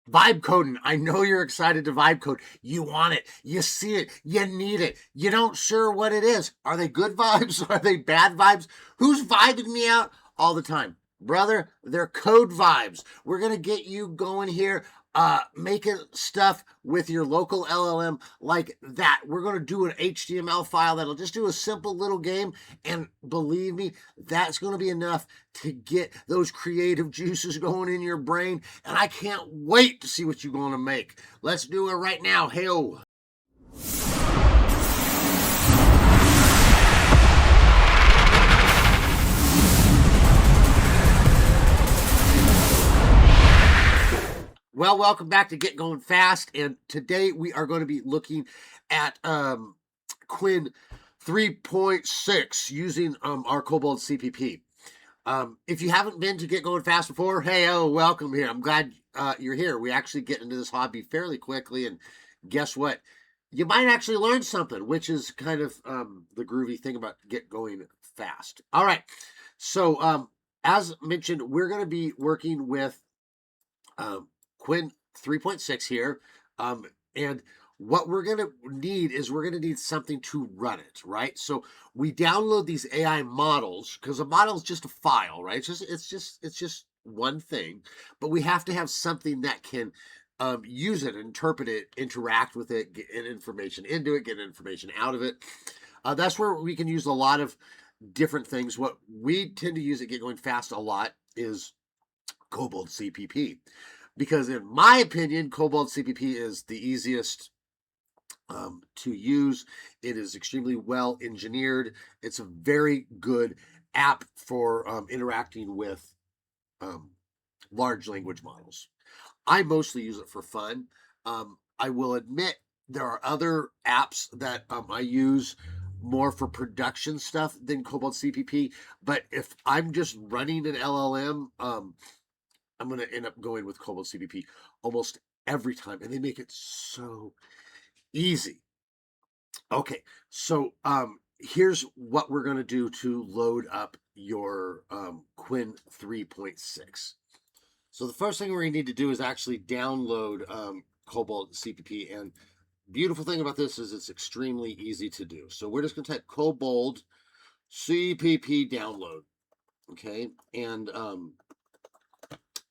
Vibe coding. I know you're excited to vibe code. You want it. You see it. You need it. You don't sure what it is. Are they good vibes? Are they bad vibes? Who's vibing me out all the time? Brother, they're code vibes. We're going to get you going here, making stuff with your local LLM like that. We're going to do an HTML file that'll just do a simple little game. And believe me, that's going to be enough to get those creative juices going in your brain. And I can't wait to see what you're going to make. Let's do it right now. Hey-o. Well, welcome back to Get Going Fast, and today we are going to be looking at Qwen 3.6 using our KoboldCPP. If you haven't been to Get Going Fast before, hey, welcome here. I'm glad you're here. We actually get into this hobby fairly quickly, and guess what? You might actually learn something, which is kind of the groovy thing about Get Going Fast. All right, so as mentioned, we're going to be working with Qwen 3.6 here. And what we're going to need is we're going to need something to run it, right? So we download these AI models because a model is just a file, right? It's just one thing, but we have to have something that can use it, interpret it, interact with it, get information into it, get information out of it. That's where we can use a lot of different things. What we tend to use at Get Going Fast a lot is KoboldCPP. Because in my opinion, KoboldCPP is the easiest to use. It is extremely well engineered. It's a very good app for interacting with large language models. I mostly use it for fun. I will admit there are other apps that I use more for production stuff than KoboldCPP. But if I'm just running an LLM, I'm going to end up going with KoboldCPP almost every time, and they make it so easy. Okay, so here's what we're going to do to load up your Qwen 3.6. So the first thing we're going to need to do is actually download KoboldCPP, and beautiful thing about this is it's extremely easy to do. So we're just going to type KoboldCPP download, okay, and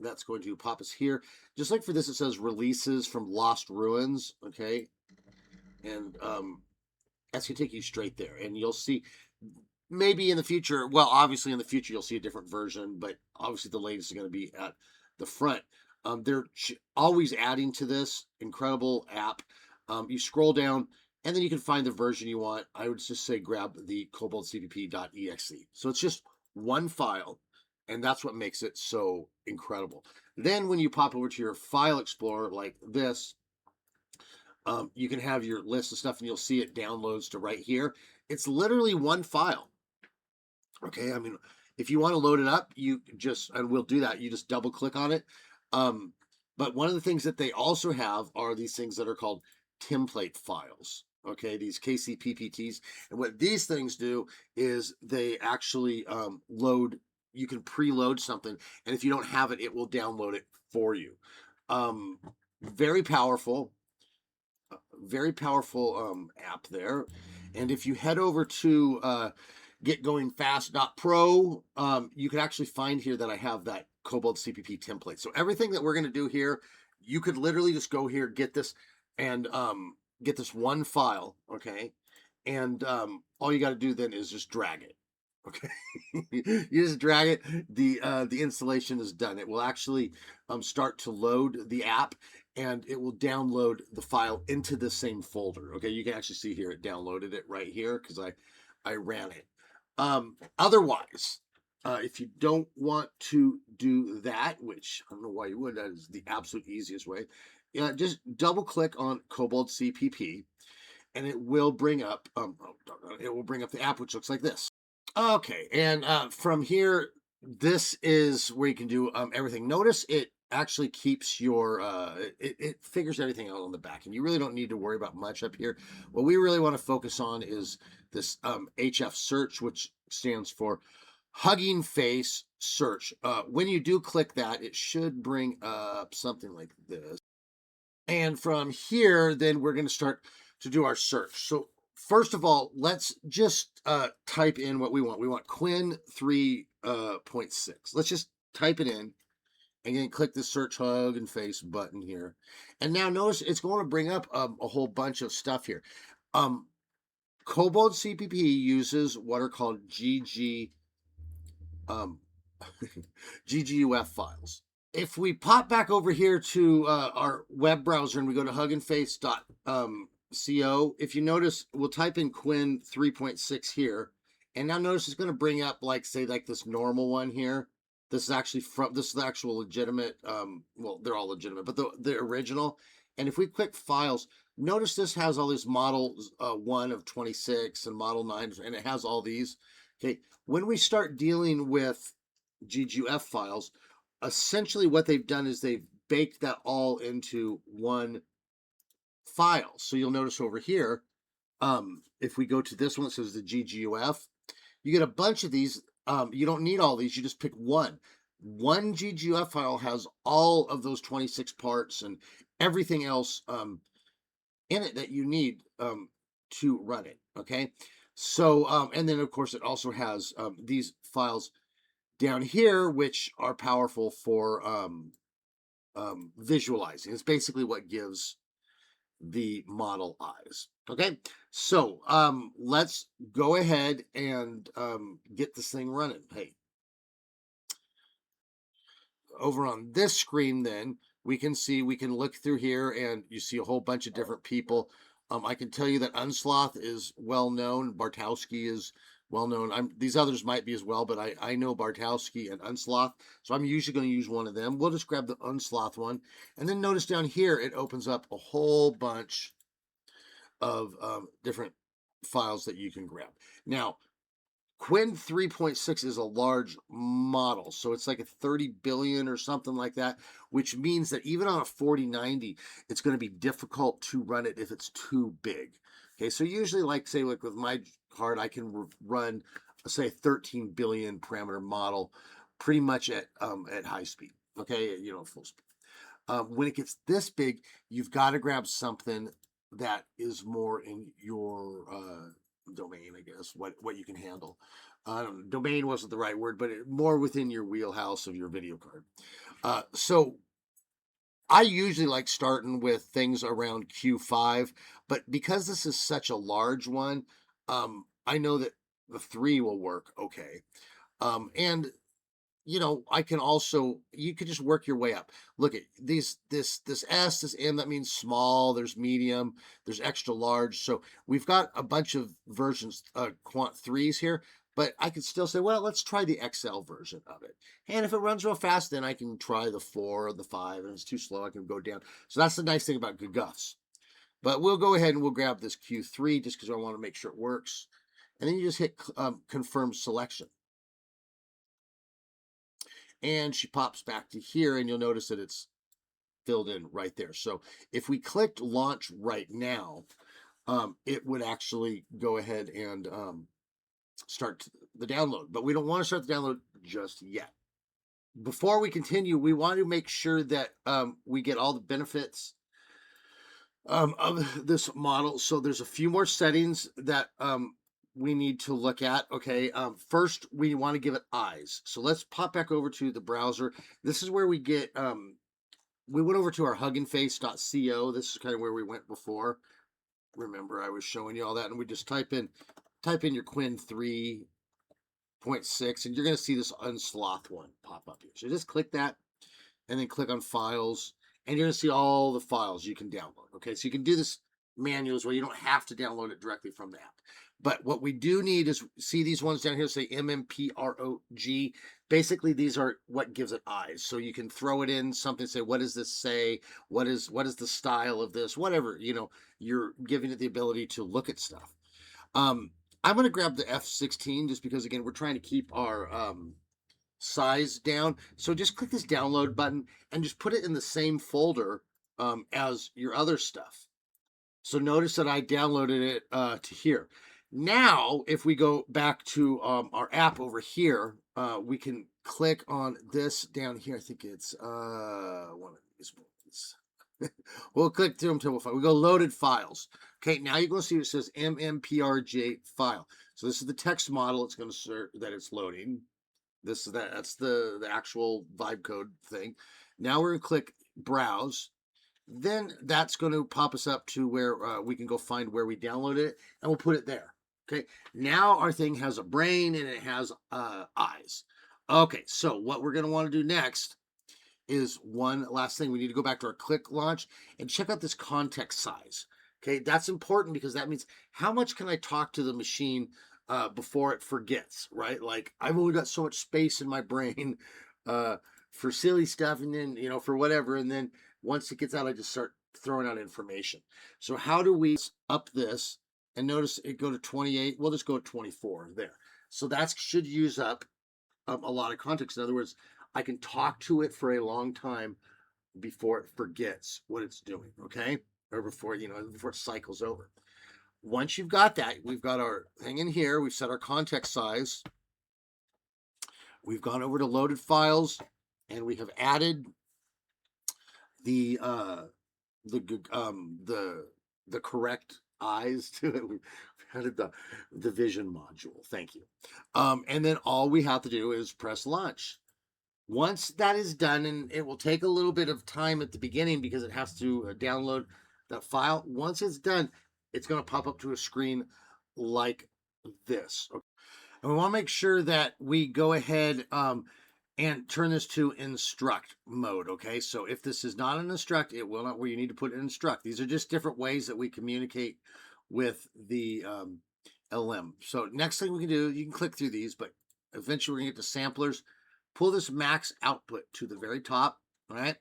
that's going to pop us here. Just like for this, it says releases from Lost Ruins, okay? And that's going to take you straight there. And you'll see, maybe in the future, well, obviously in the future, you'll see a different version, but obviously the latest is going to be at the front. They're always adding to this incredible app. You scroll down, and then you can find the version you want. I would just say grab the KoboldCPP.exe. So it's just one file. And that's what makes it so incredible. Then when you pop over to your file explorer like this, you can have your list of stuff and you'll see it downloads to right here. It's literally one file. Okay, I mean, if you want to load it up, you just, and we'll do that, you just double click on it. But one of the things that they also have are these things that are called template files. Okay, these KC PPTs. And what these things do is they actually load. You can preload something, and if you don't have it, it will download it for you. Very powerful app there. And if you head over to getgoingfast.pro, you can actually find here that I have that KoboldCPP template. So everything that we're going to do here, you could literally just go here, get this, and get this one file, okay? And all you got to do then is just drag it. Okay, you just drag it. The installation is done. It will actually start to load the app, and it will download the file into the same folder. Okay, you can actually see here it downloaded it right here because I ran it. Otherwise, if you don't want to do that, which I don't know why you would, that is the absolute easiest way. Just double click on KoboldCPP, and it will bring up the app, which looks like this. Okay, and from here, this is where you can do everything. Notice it actually keeps your, it figures everything out on the back, and you really don't need to worry about much up here. What we really want to focus on is this HF search, which stands for HuggingFace search. When you do click that, it should bring up something like this. And from here, then we're going to start to do our search. So first of all, let's just type in what we want. We want Qwen 3.6. Let's just type it in. And then click the search HuggingFace button here. And now notice it's going to bring up a whole bunch of stuff here. KoboldCPP uses what are called GGUF files. If we pop back over here to our web browser and we go to HuggingFace.co, if you notice, we'll type in Qwen 3.6 here. And now notice it's going to bring up, like, say, like this normal one here. This is actually this is the actual legitimate, well, they're all legitimate, but the original. And if we click files, notice this has all these model 1 of 26 and model 9, and it has all these. Okay, when we start dealing with GGUF files, essentially what they've done is they've baked that all into one file. So you'll notice over here, if we go to this one that says the GGUF, you get a bunch of these. You don't need all these. You just pick one. One GGUF file has all of those 26 parts and everything else in it that you need to run it. Okay. So, and then of course it also has these files down here, which are powerful for visualizing. It's basically what gives the model eyes. Okay, so let's go ahead and get this thing running. Hey, over on this screen, then we can look through here, and you see a whole bunch of different people. I can tell you that Unsloth is well known. Bartowski is well known. These others might be as well, but I know Bartowski and Unsloth, so I'm usually going to use one of them. We'll just grab the Unsloth one, and then notice down here it opens up a whole bunch of different files that you can grab. Now, Qwen 3.6 is a large model, so it's like a 30 billion or something like that, which means that even on a 4090, it's going to be difficult to run it if it's too big. Okay, so usually, like say, like with my card, I can run, say, a 13 billion parameter model pretty much at high speed. Okay, full speed. When it gets this big, you've got to grab something that is more in your domain, I guess, what you can handle. Domain wasn't the right word, but more within your wheelhouse of your video card. So I usually like starting with things around Q5, but because this is such a large one, I know that the 3 will work okay. And I can also, you could just work your way up. Look at this S, this M, that means small, there's medium, there's extra large. So we've got a bunch of versions, quant 3s here, but I could still say, well, let's try the XL version of it. And if it runs real fast, then I can try the 4 or the 5, and if it's too slow, I can go down. So that's the nice thing about GGUFs. But we'll go ahead and we'll grab this Q3 just because I want to make sure it works. And then you just hit confirm selection. And she pops back to here, and you'll notice that it's filled in right there. So if we clicked launch right now, it would actually go ahead and start the download. But we don't want to start the download just yet. Before we continue, we want to make sure that we get all the benefits of this model. So there's a few more settings that we need to look at. Okay, first we want to give it eyes. So let's pop back over to the browser. This is where we get we went over to our HuggingFace.co. This is kind of where we went before. Remember, I was showing you all that, and we just type in your Qwen 3.6, and you're going to see this Unsloth one pop up here. So just click that, and then click on Files, and you're going to see all the files you can download. Okay, so you can do this manually where you don't have to download it directly from the app. But what we do need is, see these ones down here say MMPROG. Basically, these are what gives it eyes. So you can throw it in something, say, what does this say? What is the style of this? Whatever, you're giving it the ability to look at stuff. I'm going to grab the F16 just because, again, we're trying to keep our size down. So just click this download button and just put it in the same folder as your other stuff. So notice that I downloaded it to here. Now, if we go back to our app over here, we can click on this down here. I think it's one of these ones. We'll click through them until we go loaded files. Okay, now you're going to see it says MMPRJ file. So this is the text model. It's going to assert that it's loading. That's the actual vibe code thing. Now we're going to click browse. Then that's going to pop us up to where we can go find where we downloaded it, and we'll put it there. Okay, now our thing has a brain and it has eyes. Okay, so what we're going to want to do next is one last thing. We need to go back to our click launch and check out this context size. Okay, that's important because that means how much can I talk to the machine before it forgets, right? Like I've only got so much space in my brain for silly stuff, and then for whatever, and then once it gets out, I just start throwing out information. So how do we up this? And notice it go to 28. We'll just go to 24 there. So that should use up a lot of context. In other words, I can talk to it for a long time before it forgets what it's doing, okay? Or before it cycles over. Once you've got that, we've got our thing in here. We've set our context size. We've gone over to loaded files, and we have added the correct eyes to it. We've added the vision module. Thank you. And then all we have to do is press launch. Once that is done, and it will take a little bit of time at the beginning because it has to download that file. Once it's done, it's going to pop up to a screen like this. Okay. And we want to make sure that we go ahead and turn this to instruct mode. Okay, so if this is not an instruct, it will not, where you need to put an instruct. These are just different ways that we communicate with the LM. So next thing we can do, you can click through these, but eventually we're going to get to samplers. Pull this max output to the very top, all right?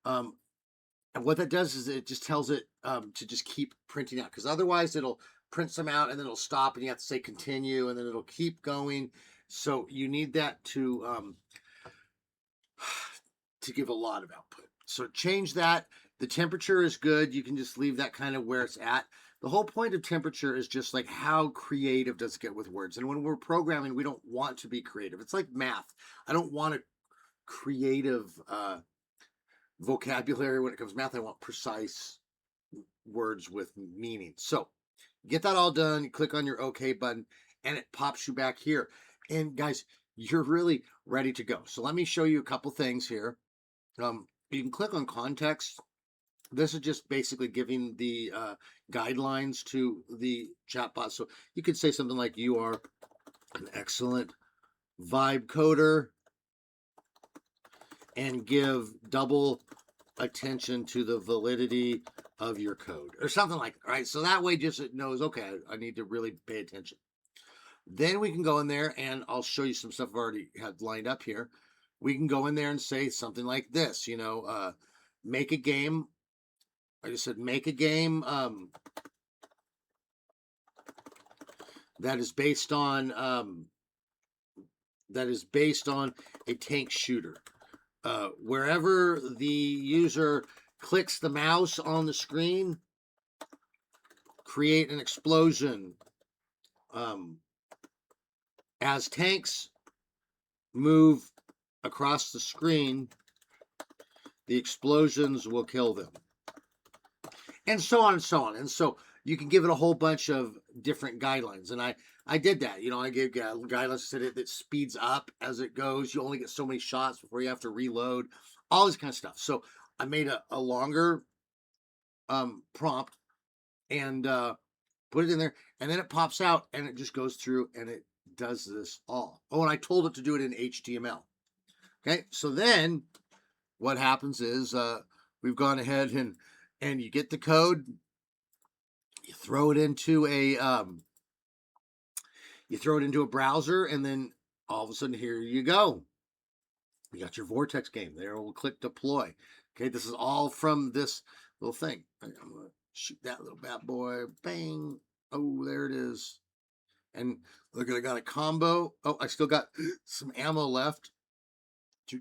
And what that does is it just tells it to just keep printing out, because otherwise it'll print some out and then it'll stop and you have to say continue and then it'll keep going. So you need that to give a lot of output. So change that. The temperature is good. You can just leave that kind of where it's at. The whole point of temperature is just like how creative does it get with words. And when we're programming, we don't want to be creative. It's like math. I don't want a creative vocabulary when it comes to math. I want precise words with meaning. So get that all done. You click on your OK button and it pops you back here. And guys, you're really ready to go. So let me show you a couple things here. You can click on context. This is just basically giving the guidelines to the chatbot. So you could say something like, you are an excellent vibe coder, and give double attention to the validity of your code, or something like that, right? So that way just it knows, okay, I need to really pay attention. Then we can go in there, and I'll show you some stuff I've already had lined up here. We can go in there and say something like this, make a game. I just said make a game that is based on a tank shooter. Wherever the user clicks the mouse on the screen, create an explosion. As tanks move across the screen, the explosions will kill them. And so on and so on. And so you can give it a whole bunch of different guidelines. And I did that. I gave guidelines, said it speeds up as it goes. You only get so many shots before you have to reload, all this kind of stuff. So I made a longer prompt and put it in there. And then it pops out and it just goes through and it does this all. Oh, and I told it to do it in HTML. Okay, so then what happens is we've gone ahead and you get the code, you throw it into a browser, and then all of a sudden here you go. You got your Vortex game. There, we'll click deploy. Okay, this is all from this little thing. I'm gonna shoot that little bad boy. Bang. Oh, there it is. And look, I got a combo. Oh, I still got some ammo left. All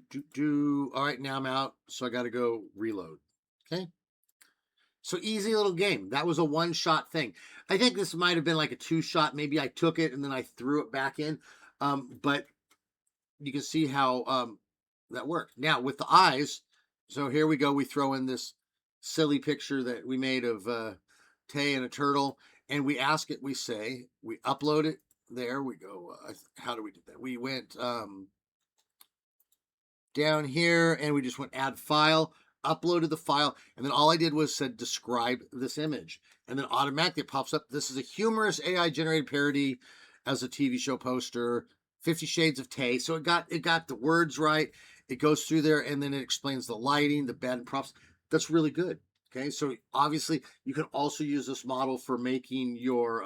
right, now I'm out, so I got to go reload. Okay. So easy little game. That was a one-shot thing. I think this might have been like a two-shot. Maybe I took it and then I threw it back in. But you can see how that worked. Now with the eyes, so here we go. We throw in this silly picture that we made of Tay and a turtle, and we ask it. We say we upload it. There we go. How do we do that? We went down here and we just went add file, uploaded the file, and then all I did was said describe this image, and then automatically it pops up. This is a humorous AI generated parody as a TV show poster, 50 Shades of Tay. So it got the words right. It goes through there and then it explains the lighting, the bed and props. That's really good. Okay, so obviously you can also use this model for making your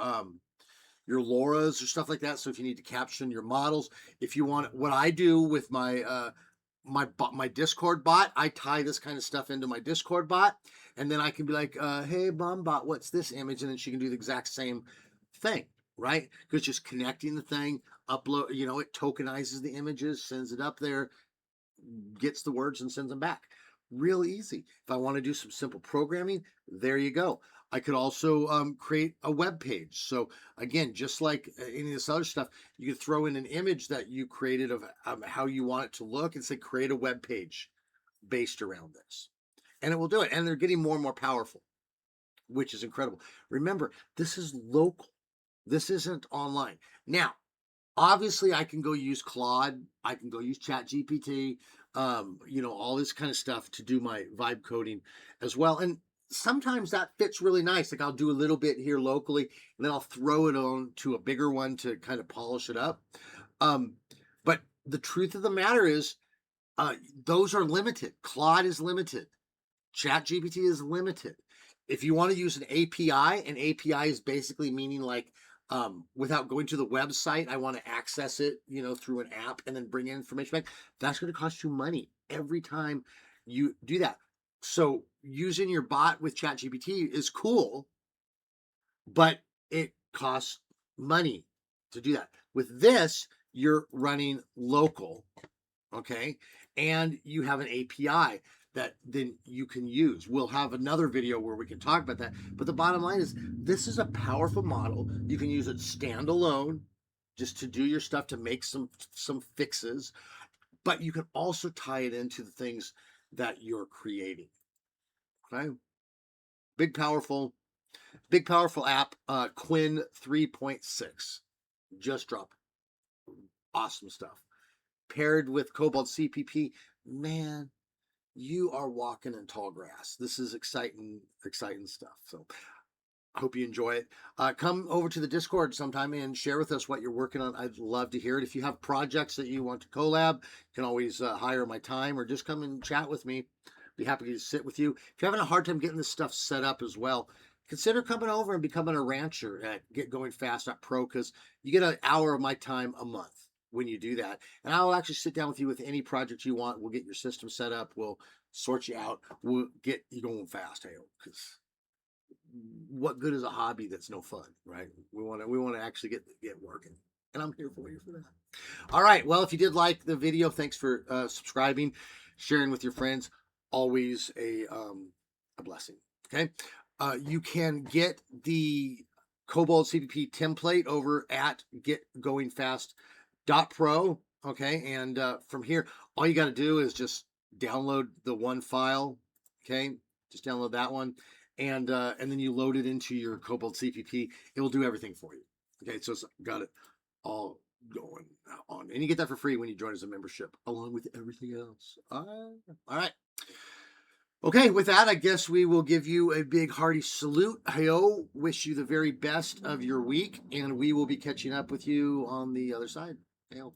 LoRa's or stuff like that. So if you need to caption your models, if you want, what I do with my my Discord bot, I tie this kind of stuff into my Discord bot, and then I can be like, hey, Bombot, what's this image? And then she can do the exact same thing, right? Because just connecting the thing, upload, it tokenizes the images, sends it up there, gets the words and sends them back. Real easy. If I want to do some simple programming, there you go. I could also create a web page. So again, just like any of this other stuff, you could throw in an image that you created of how you want it to look and say, create a web page based around this. And it will do it. And they're getting more and more powerful, which is incredible. Remember, this is local. This isn't online. Now, obviously, I can go use Claude. I can go use ChatGPT, all this kind of stuff to do my vibe coding as well. And sometimes that fits really nice. Like I'll do a little bit here locally, and then I'll throw it on to a bigger one to kind of polish it up. But the truth of the matter is, those are limited. Claude is limited. ChatGPT is limited. If you want to use an API is basically meaning like, without going to the website, I want to access it, through an app and then bring in information back. That's going to cost you money every time you do that. So using your bot with ChatGPT is cool, but it costs money to do that. With this, you're running local, okay? And you have an API that then you can use. We'll have another video where we can talk about that. But the bottom line is, this is a powerful model. You can use it standalone just to do your stuff, to make some fixes. But you can also tie it into the things that you're creating. Okay? Big, powerful app, Qwen 3.6. Just dropped. Awesome stuff. Paired with KoboldCPP, man, you are walking in tall grass. This is exciting stuff. So I hope you enjoy it. Come over to the Discord sometime and share with us what you're working on. I'd love to hear it. If you have projects that you want to collab, you can always hire my time or just come and chat with me. Be happy to sit with you. If you're having a hard time getting this stuff set up as well, consider coming over and becoming a rancher at GetGoingFast.pro, because you get an hour of my time a month when you do that. And I'll actually sit down with you with any project you want. We'll get your system set up. We'll sort you out. We'll get you going fast, hey, because what good is a hobby that's no fun, right? We want to actually get working. And I'm here for you for that. All right. Well, if you did like the video, thanks for subscribing, sharing with your friends. Always a blessing. Okay. You can get the KoboldCPP template over at getgoingfast.pro. Okay. And from here, all you got to do is just download the one file. Okay. Just download that one. And then you load it into your KoboldCPP. It will do everything for you. Okay. So it's got it all going on. And you get that for free when you join as a membership, along with everything else. All right. Okay, with that, I guess we will give you a big hearty salute. Hi-yo, wish you the very best of your week, and we will be catching up with you on the other side. Hey-yo.